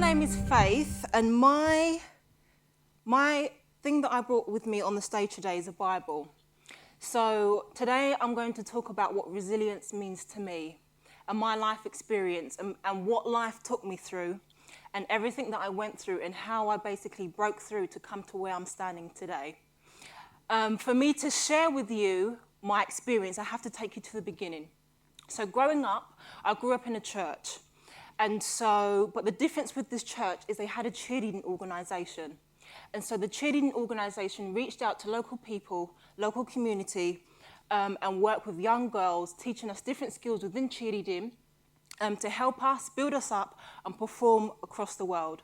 name is Faith, and my thing that I brought with me on the stage today is a Bible. So today I'm going to talk about what resilience means to me and my life experience and what life took me through and everything that I went through and how I basically broke through to come to where I'm standing today. For me to share with you my experience, I have to take you to the beginning. So growing up, I grew up in a church. But the difference with this church is they had a cheerleading organisation. And so the cheerleading organisation reached out to local people, local community, and worked with young girls, teaching us different skills within cheerleading to help us, build us up, and perform across the world.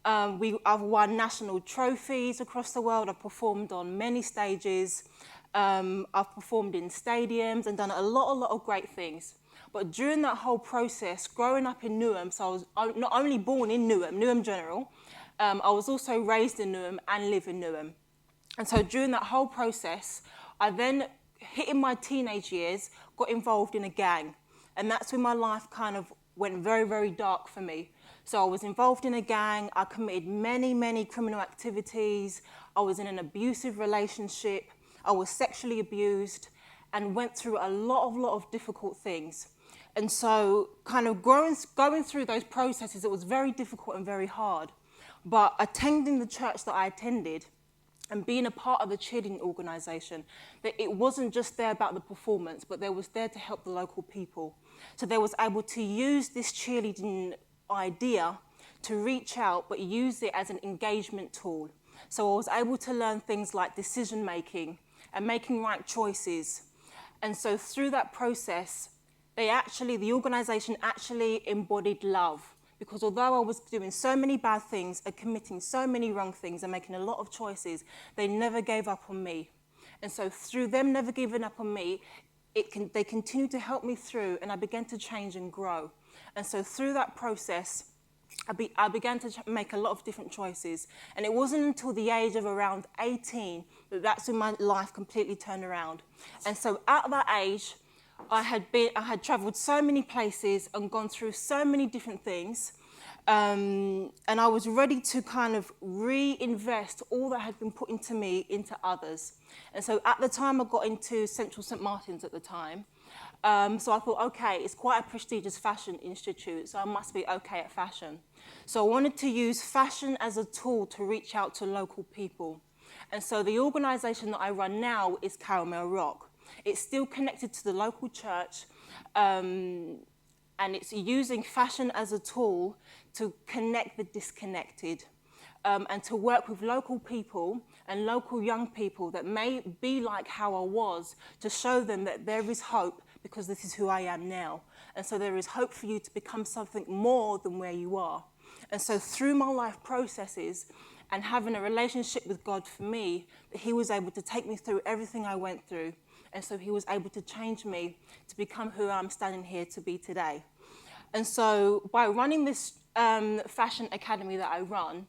I've won national trophies across the world. I've performed on many stages. I've performed in stadiums and done a lot of great things. But during that whole process, growing up in Newham, so I was not only born in Newham General, I was also raised in Newham and live in Newham. And so during that whole process, I then, hitting my teenage years, got involved in a gang. And that's when my life kind of went very, very dark for me. So I was involved in a gang, I committed many criminal activities, I was in an abusive relationship, I was sexually abused, and went through a lot of difficult things. And so kind of going through those processes, it was very difficult and very hard. But attending the church that I attended and being a part of the cheerleading organisation, that it wasn't just there about the performance, but there was there to help the local people. So they was able to use this cheerleading idea to reach out, but use it as an engagement tool. So I was able to learn things like decision making and making right choices. And so through that process, the organisation actually embodied love, because although I was doing so many bad things and committing so many wrong things and making a lot of choices, they never gave up on me. And so through them never giving up on me, they continued to help me through, and I began to change and grow. And so through that process, I began to make a lot of different choices. And it wasn't until the age of around 18 that's when my life completely turned around. And so at that age, I had travelled so many places and gone through so many different things, and I was ready to kind of reinvest all that had been put into me into others. And so at the time, I got into Central St Martin's at the time. So I thought, okay, it's quite a prestigious fashion institute, so I must be okay at fashion. So I wanted to use fashion as a tool to reach out to local people. And so the organisation that I run now is Caramel Rock. It's still connected to the local church, and it's using fashion as a tool to connect the disconnected, and to work with local people and local young people that may be like how I was, to show them that there is hope, because this is who I am now. And so there is hope for you to become something more than where you are. And so through my life processes and having a relationship with God for me, that he was able to take me through everything I went through. And so he was able to change me to become who I'm standing here to be today. And so by running this fashion academy that I run,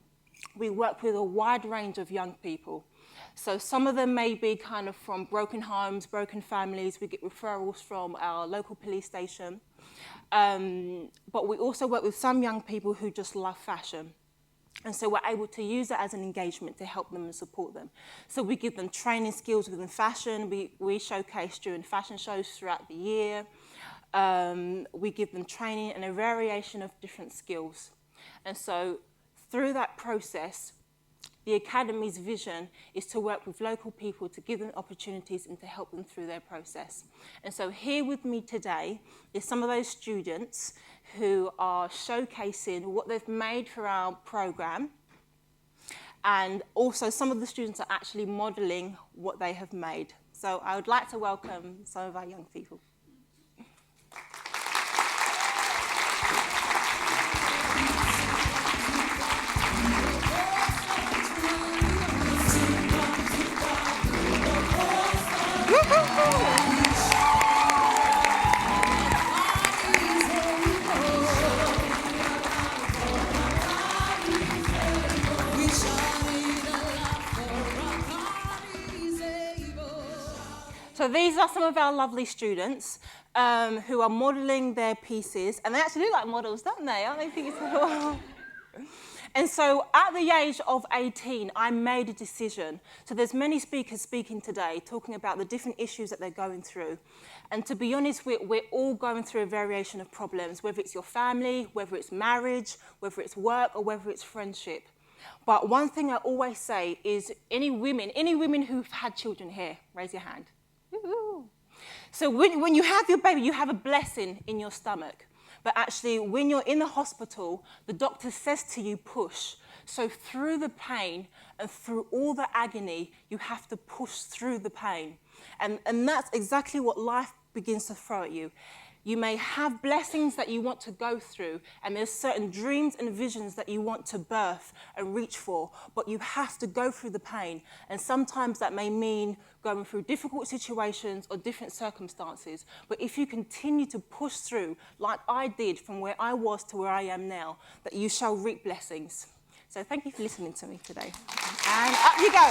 we work with a wide range of young people. So some of them may be kind of from broken homes, broken families. We get referrals from our local police station. But we also work with some young people who just love fashion. And so we're able to use that as an engagement to help them and support them. So we give them training skills within fashion. We showcase during fashion shows throughout the year. We give them training and a variation of different skills. And so through that process, the Academy's vision is to work with local people to give them opportunities and to help them through their process. And so here with me today is some of those students who are showcasing what they've made for our programme, and also some of the students are actually modelling what they have made. So I would like to welcome some of our young people. So these are some of our lovely students who are modelling their pieces, and they actually look like models, don't they? Aren't they? And so at the age of 18, I made a decision. So there's many speakers speaking today talking about the different issues that they're going through. And to be honest, we're all going through a variation of problems, whether it's your family, whether it's marriage, whether it's work, or whether it's friendship. But one thing I always say is any women who've had children here, raise your hand. Woo-hoo. So when you have your baby, you have a blessing in your stomach. But actually, when you're in the hospital, the doctor says to you, push. So through the pain and through all the agony, you have to push through the pain. And that's exactly what life begins to throw at you. You may have blessings that you want to go through, and there's certain dreams and visions that you want to birth and reach for, but you have to go through the pain. And sometimes that may mean going through difficult situations or different circumstances. But if you continue to push through, like I did from where I was to where I am now, that you shall reap blessings. So thank you for listening to me today. And up you go.